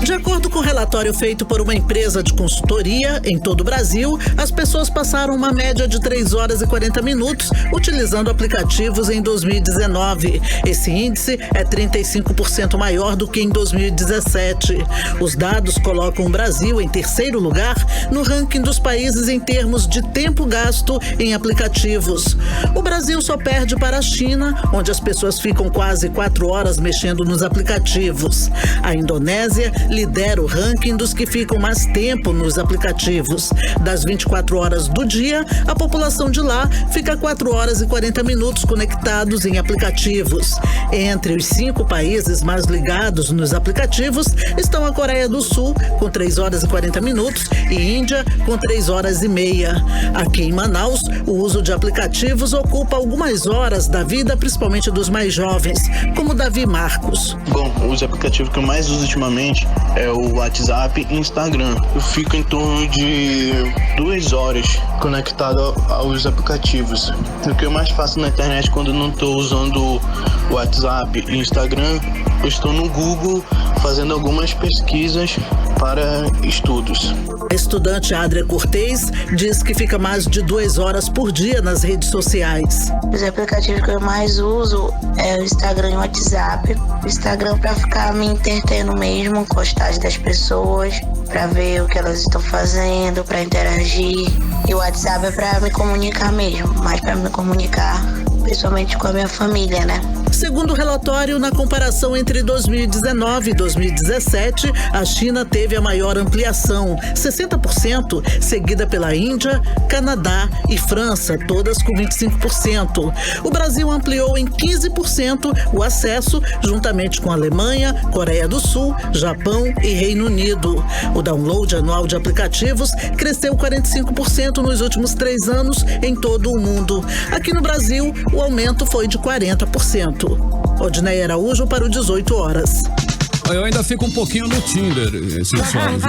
V: De acordo com o relatório feito por uma empresa de consultoria em todo o Brasil, as pessoas passaram uma média de 3 horas e 40 minutos utilizando aplicativos em 2019. Esse índice é 35% maior do que em 2017. Os dados colocam o Brasil em terceiro lugar no ranking dos países em termos de tempo gasto em aplicativos. O Brasil só perde para a China, onde as pessoas ficam quase 4 horas mexendo nos aplicativos. A Indonésia lidera o ranking dos que ficam mais tempo nos aplicativos. Das 24 horas do dia, a população de lá fica 4 horas e 40 minutos conectados em aplicativos. Entre os 5 países mais ligados nos aplicativos estão a Coreia do Sul, com 3 horas e 40 minutos, e Índia, com 3 horas e meia. Aqui em Manaus, o uso de aplicativos ocupa algumas horas da vida, principalmente dos mais jovens, como Davi Marcos.
W: Bom, os aplicativos que eu mais uso ultimamente é o WhatsApp e Instagram. Eu fico em torno de 2 horas conectado aos aplicativos. O que eu mais faço na internet quando não estou usando o WhatsApp e Instagram, eu estou no Google fazendo algumas pesquisas para estudos.
V: A estudante Adria Cortez diz que fica mais de 2 horas por dia nas redes sociais.
I: Os aplicativos que eu mais uso é o Instagram e o WhatsApp. O Instagram para ficar me entretendo mesmo, postagem das pessoas, para ver o que elas estão fazendo, para interagir. E o WhatsApp é para me comunicar mesmo, mais para me comunicar pessoalmente com a minha família, né?
V: Segundo o relatório, na comparação entre 2019 e 2017, a China teve a maior ampliação, 60%, seguida pela Índia, Canadá e França, todas com 25%. O Brasil ampliou em 15% o acesso, juntamente com a Alemanha, Coreia do Sul, Japão e Reino Unido. O download anual de aplicativos cresceu 45% crescimento nos últimos 3 anos em todo o mundo. Aqui no Brasil, o aumento foi de 40%. Odinei Araújo para o 18 horas.
B: Eu ainda fico um pouquinho no Tinder, esses horas.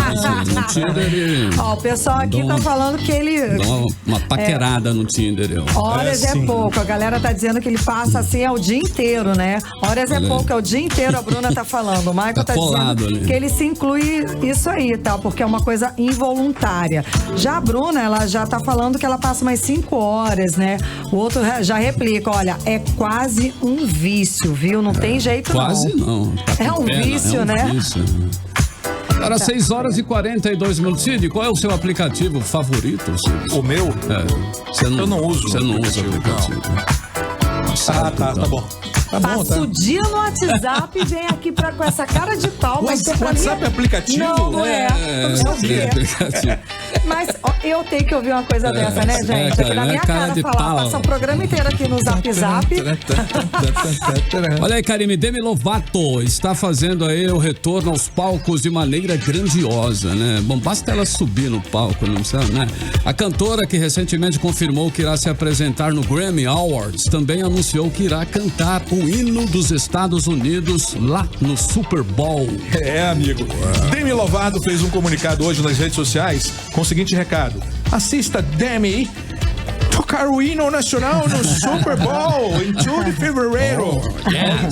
B: No Tinder e...
D: Ó, o pessoal aqui tá falando que ele...
B: Dá uma paquerada no Tinder.
D: Horas é pouco. A galera tá dizendo que ele passa assim o dia inteiro, né? Horas é pouco, é o dia inteiro, a Bruna tá falando. O Michael tá dizendo
B: ali
D: que ele se inclui isso aí, tá? Porque é uma coisa involuntária. Já a Bruna, ela já tá falando que ela passa mais 5 horas, né? O outro já replica, olha, é quase um vício, viu? Não tem jeito
B: quase não. Tá
D: é um vício, né?
B: Vício. Para 6 horas e 42 minutos. Cid, qual é o seu aplicativo favorito, Cid?
C: O meu?
B: Eu não uso. Você não usa aplicativo.
C: Tá bom. Tá bom,
D: passa o dia no WhatsApp e vem aqui com essa cara de pau. Mas
C: WhatsApp é aplicativo?
D: Não é. Mas eu tenho que ouvir uma coisa dessa, né, gente? Aqui na minha cara falar, passa o programa inteiro aqui no Zap.
B: Olha aí, Karime, Demi Lovato está fazendo aí o retorno aos palcos de maneira grandiosa, né? Bom, basta ela subir no palco, não sabe, né? A cantora, que recentemente confirmou que irá se apresentar no Grammy Awards, também anunciou que irá cantar o hino dos Estados Unidos lá no Super Bowl.
C: Amigo. Demi Lovato fez um comunicado hoje nas redes sociais com o seguinte recado: assista Demi tocar o hino nacional no Super Bowl em 2 de fevereiro.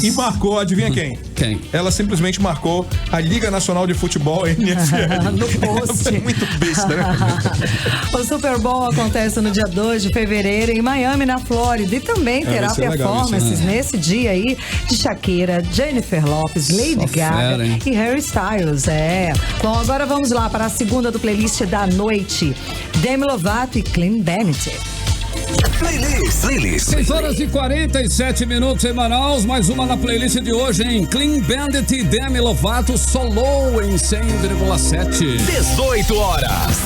C: E marcou, adivinha quem?
B: Quem?
C: Ela simplesmente marcou a Liga Nacional de Futebol, NFL.
D: No post.
C: Muito besta, né?
D: O Super Bowl acontece no dia 2 de fevereiro em Miami, na Flórida. E também terá performances nesse dia aí de Shakira, Jennifer Lopez, Lady Gaga e Harry Styles. Bom, agora vamos lá para a segunda do playlist da noite. Demi Lovato e Clean Bandit.
A: Playlist.
B: 6 horas e 47 minutos em Manaus, mais uma na playlist de hoje, em Clean Bandit e Demi Lovato solou em 100,7.
A: 18 horas.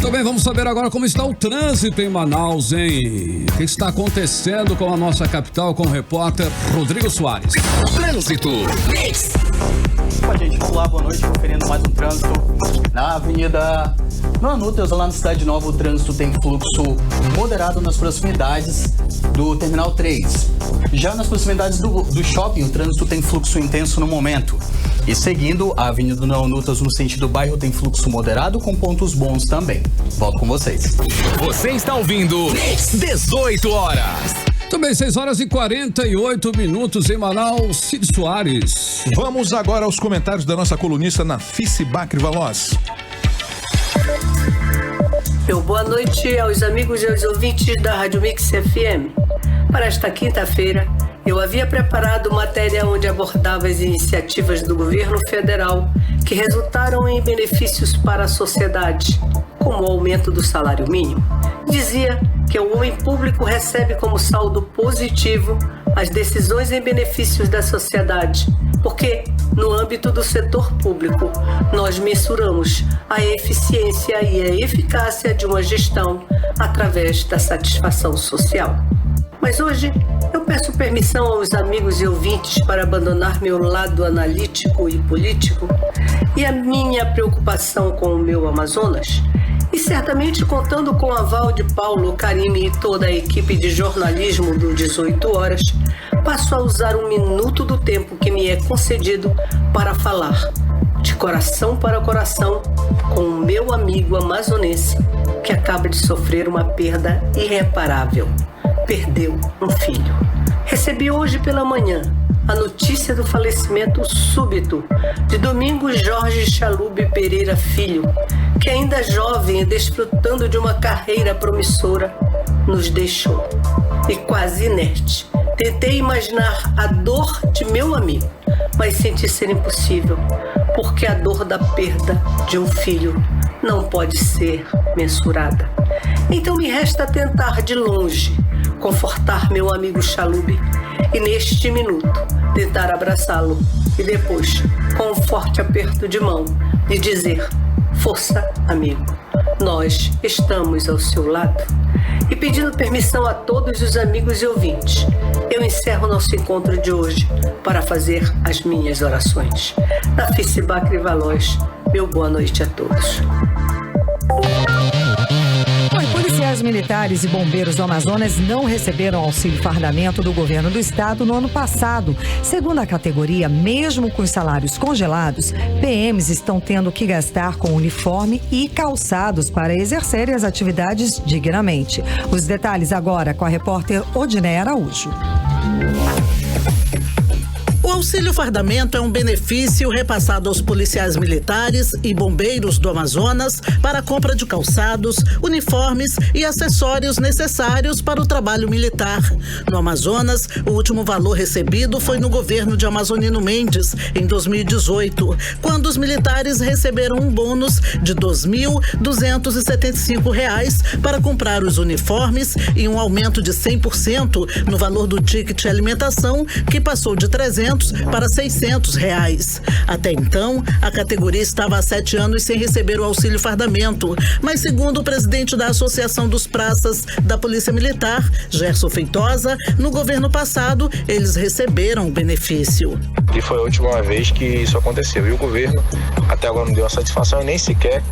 B: Também vamos saber agora como está o trânsito em Manaus, hein? O que está acontecendo com a nossa capital, com o repórter Rodrigo Soares.
A: Trânsito.
G: Gente, vamos lá, boa noite, conferindo mais um trânsito na Avenida Anutas, lá na Cidade Nova. O trânsito tem fluxo moderado nas proximidades do Terminal 3. Já nas proximidades do shopping, o trânsito tem fluxo intenso no momento. E seguindo, a Avenida Anutas no sentido do bairro tem fluxo moderado com pontos bons também. Volto com vocês.
A: Você está ouvindo 18 horas.
B: Também 6 horas e 48 minutos em Manaus. Cid Soares.
C: Vamos agora aos comentários da nossa colunista Nafice Bacri Valoz.
H: Boa noite aos amigos e aos ouvintes da Rádio Mix FM. Para esta quinta-feira, eu havia preparado matéria onde abordava as iniciativas do governo federal que resultaram em benefícios para a sociedade, como o aumento do salário mínimo. Dizia que o homem público recebe como saldo positivo as decisões em benefícios da sociedade, porque, no âmbito do setor público, nós mensuramos a eficiência e a eficácia de uma gestão através da satisfação social. Mas hoje, eu peço permissão aos amigos e ouvintes para abandonar meu lado analítico e político e a minha preocupação com o meu Amazonas. E certamente, contando com o aval de Paulo, Karime e toda a equipe de jornalismo do 18 horas, passo a usar 1 minuto do tempo que me é concedido para falar, de coração para coração, com o meu amigo amazonense, que acaba de sofrer uma perda irreparável. Perdeu um filho. Recebi hoje pela manhã a notícia do falecimento súbito de Domingos Jorge Chalub Pereira Filho, que ainda jovem e desfrutando de uma carreira promissora, nos deixou. E quase inerte, tentei imaginar a dor de meu amigo, mas senti ser impossível, porque a dor da perda de um filho não pode ser mensurada. Então me resta tentar de longe confortar meu amigo Chalub e neste minuto tentar abraçá-lo e depois, com um forte aperto de mão, lhe dizer: força, amigo, nós estamos ao seu lado. E pedindo permissão a todos os amigos e ouvintes, eu encerro nosso encontro de hoje para fazer as minhas orações. Nafice Bacri Valoz, meu boa noite a todos.
D: militares e bombeiros do Amazonas não receberam auxílio fardamento do governo do estado no ano passado. Segundo a categoria, mesmo com os salários congelados, PMs estão tendo que gastar com uniforme e calçados para exercerem as atividades dignamente. Os detalhes agora com a repórter Odiné Araújo.
V: O auxílio fardamento é um benefício repassado aos policiais militares e bombeiros do Amazonas para a compra de calçados, uniformes e acessórios necessários para o trabalho militar. No Amazonas, o último valor recebido foi no governo de Amazonino Mendes, em 2018, quando os militares receberam um bônus de R$ 2.275 para comprar os uniformes e um aumento de 100% no valor do ticket alimentação, que passou de R$300 para R$600. Até então, a categoria estava há 7 anos sem receber o auxílio fardamento, mas segundo o presidente da Associação dos Praças da Polícia Militar, Gerson Feitosa, no governo passado, eles receberam o benefício.
F: E foi a última vez que isso aconteceu. E o governo até agora não deu a satisfação e nem sequer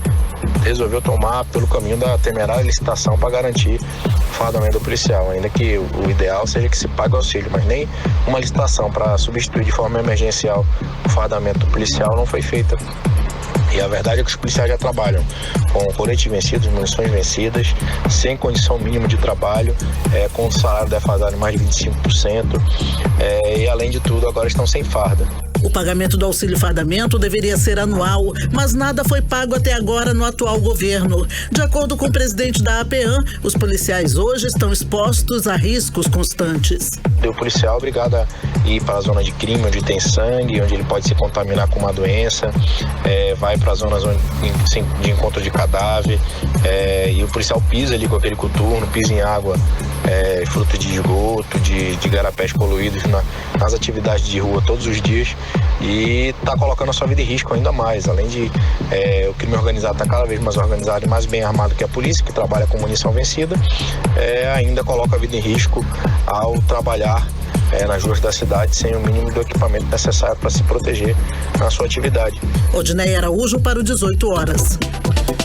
F: resolveu tomar pelo caminho da temerária licitação para garantir o fardamento do policial, ainda que o ideal seja que se pague o auxílio, mas nem uma licitação para substituir de forma emergencial o fardamento do policial não foi feita. E a verdade é que os policiais já trabalham com coletes vencidos, munições vencidas, sem condição mínima de trabalho, com o salário defasado em mais de 25%, e além de tudo agora estão sem farda.
V: O pagamento do auxílio fardamento deveria ser anual, mas nada foi pago até agora no atual governo. De acordo com o presidente da APEAM, os policiais hoje estão expostos a riscos constantes.
F: O policial é obrigado a ir para a zona de crime, onde tem sangue, onde ele pode se contaminar com uma doença, vai para zonas de encontro de cadáver, e o policial pisa ali com aquele coturno, pisa em água, fruto de esgoto, de garapés poluídos nas atividades de rua todos os dias, e está colocando a sua vida em risco ainda mais, além de o crime organizado está cada vez mais organizado e mais bem armado que a polícia, que trabalha com munição vencida, ainda coloca a vida em risco ao trabalhar nas ruas da cidade sem o mínimo do equipamento necessário para se proteger na sua atividade.
V: Odiné Araújo para o 18 horas.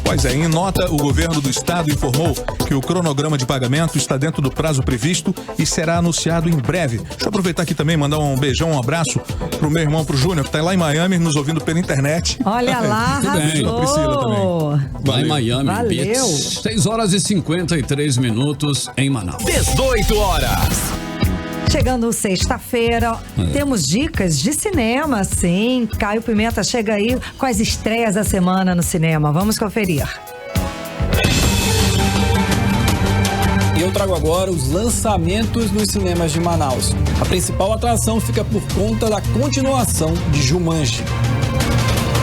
C: Pois é, em nota, o governo do estado informou que o cronograma de pagamento está dentro do prazo previsto e será anunciado em breve. Deixa eu aproveitar aqui também e mandar um beijão, um abraço pro meu irmão, pro Júnior, que tá lá em Miami, nos ouvindo pela internet.
D: Olha lá, arrasou.
C: Priscila também.
B: Lá em Miami.
D: Valeu.
B: 6 horas e 53 minutos em Manaus.
A: 18 horas.
D: Chegando sexta-feira, temos dicas de cinema, sim. Caio Pimenta chega aí com as estreias da semana no cinema. Vamos conferir.
J: Eu trago agora os lançamentos nos cinemas de Manaus. A principal atração fica por conta da continuação de Jumanji.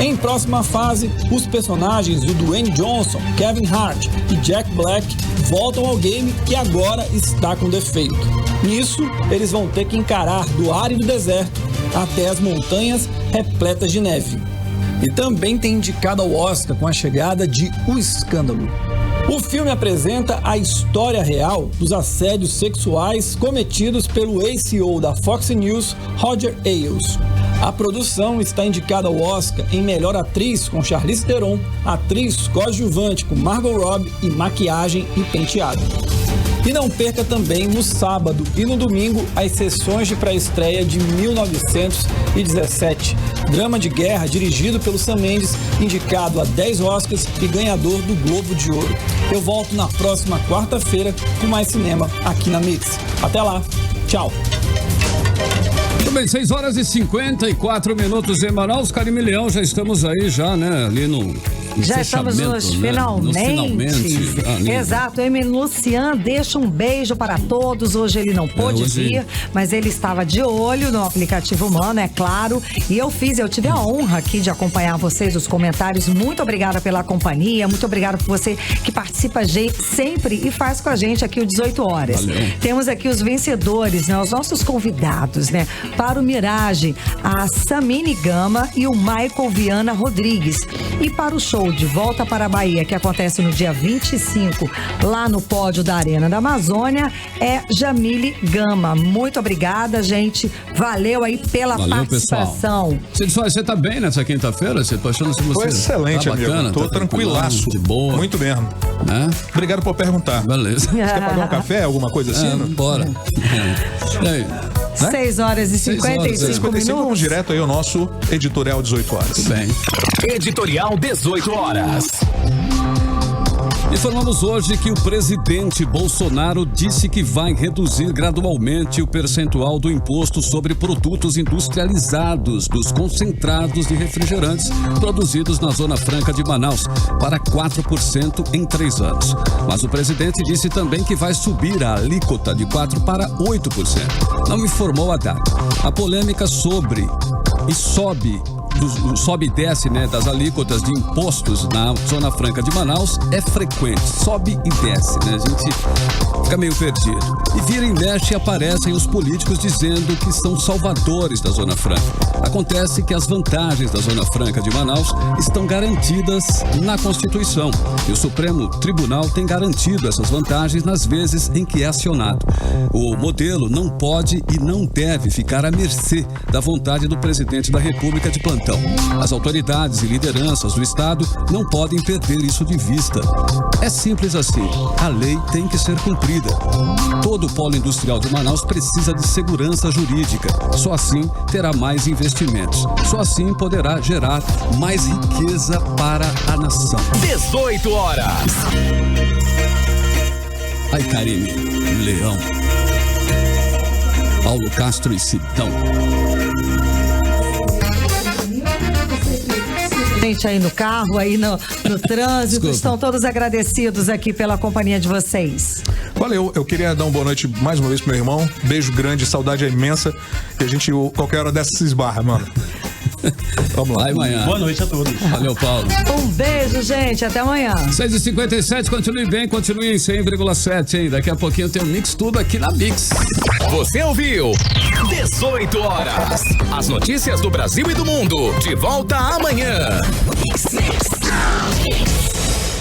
J: Em próxima fase, os personagens de Dwayne Johnson, Kevin Hart e Jack Black voltam ao game que agora está com defeito. Nisso, eles vão ter que encarar do árido deserto até as montanhas repletas de neve. E também tem indicado ao Oscar com a chegada de O Escândalo. O filme apresenta a história real dos assédios sexuais cometidos pelo ex-CEO da Fox News, Roger Ailes. A produção está indicada ao Oscar em Melhor Atriz com Charlize Theron, atriz coadjuvante com Margot Robbie e maquiagem e penteado. E não perca também no sábado e no domingo as sessões de pré-estreia de 1917, drama de guerra dirigido pelo Sam Mendes, indicado a 10 Oscars e ganhador do Globo de Ouro. Eu volto na próxima quarta-feira com mais cinema aqui na Mix. Até lá, tchau!
B: Muito bem, 6 horas e 54 minutos em Manaus. Carime Leão, já estamos aí já, né, ali no
D: já estamos nos finalmente. Exato, Emílio Lucian deixa um beijo para todos. Hoje ele não pôde vir, mas ele estava de olho no aplicativo Humano, é claro. E eu tive a honra aqui de acompanhar vocês, os comentários. Muito obrigada pela companhia, muito obrigada por você que participa sempre e faz com a gente aqui o 18 horas. Valeu. Temos aqui os vencedores, né, os nossos convidados, né? Para o Mirage, a Samine Gama e o Michael Viana Rodrigues. E para o show show de Volta para a Bahia, que acontece no dia 25, lá no pódio da Arena da Amazônia, é Jamile Gama. Muito obrigada, gente. Valeu aí pela participação.
B: Você tá bem nessa quinta-feira? Você tá achando que você...
C: Foi excelente,
B: tá bacana,
C: amigo. Tô tranquilaço.
B: De boa.
C: Muito mesmo. Obrigado por perguntar.
B: Beleza.
C: Você quer pagar um café, alguma coisa assim?
B: Bora. E aí?
D: 6 horas e 55 minutos.
C: Vamos direto aí ao nosso editorial 18 horas.
B: Tudo bem.
A: Editorial 18 horas.
B: Informamos hoje que o presidente Bolsonaro disse que vai reduzir gradualmente o percentual do imposto sobre produtos industrializados dos concentrados de refrigerantes produzidos na Zona Franca de Manaus para 4% em 3 anos. Mas o presidente disse também que vai subir a alíquota de 4% para 8%. Não informou a data. A polêmica sobe e desce, das alíquotas de impostos na Zona Franca de Manaus é frequente, sobe e desce, A gente fica meio perdido. E vira e mexe aparecem os políticos dizendo que são salvadores da Zona Franca. Acontece que as vantagens da Zona Franca de Manaus estão garantidas na Constituição e o Supremo Tribunal tem garantido essas vantagens nas vezes em que é acionado. O modelo não pode e não deve ficar à mercê da vontade do presidente da República de plantão. As autoridades e lideranças do Estado não podem perder isso de vista. É simples assim, a lei tem que ser cumprida. Todo o polo industrial de Manaus precisa de segurança jurídica. Só assim terá mais investimentos. Só assim poderá gerar mais riqueza para a nação.
A: 18 horas.
B: Ai, Karime, Leão. Paulo Castro e Sidão.
D: Gente aí no carro, aí no trânsito, estão todos agradecidos aqui pela companhia de vocês.
C: Valeu, eu queria dar uma boa noite mais uma vez pro meu irmão, beijo grande, saudade imensa, e a gente qualquer hora dessa se esbarra, mano.
B: Vamos lá. Amanhã.
E: Boa noite a todos.
B: Valeu, Paulo.
D: Um beijo, gente. Até amanhã.
B: 6h57, continue bem, continue em 100,7, hein? Daqui a pouquinho tem um Mix Tudo aqui na Mix.
A: Você ouviu 18 horas. As notícias do Brasil e do mundo. De volta amanhã.